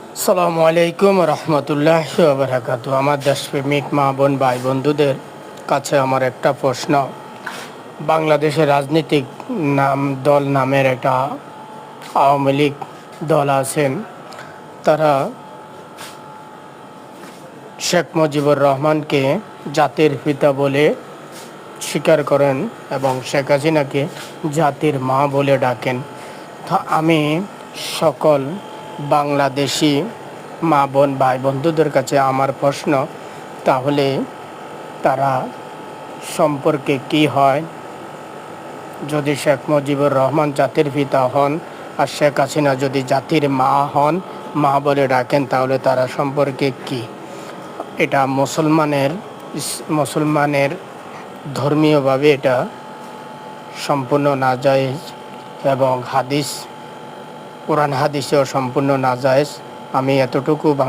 আসসালামু আলাইকুম রহমতুল্লাহ বারাকাতু। আমার দেশপ্রেমিক মা বোন ভাই বন্ধুদের কাছে আমার একটা প্রশ্ন। বাংলাদেশের রাজনৈতিক দল নামের একটা আওয়ামী লীগ দল আছেন। তারা শেখ মুজিবুর রহমানকে জাতির পিতা বলে স্বীকার করেন এবং শেখ হাসিনাকে জাতির মা বলে ডাকেন। তা আমি সকল বাংলাদেশি মা বোন ভাই বন্ধুদের কাছে আমার প্রশ্ন, তাহলে তারা সম্পর্কে কি হয়? যদি শেখ মুজিবুর রহমান জাতির পিতা হন আর শেখ হাসিনা যদি জাতির মা হন, মা বলে ডাকেন, তাহলে তারা সম্পর্কে কি? এটা মুসলমানের ধর্মীয়ভাবে এটা সম্পূর্ণ নাজায়েজ এবং কোরআন হাদিসেও সম্পূর্ণ নাজায়েজ। আমি এতটুকু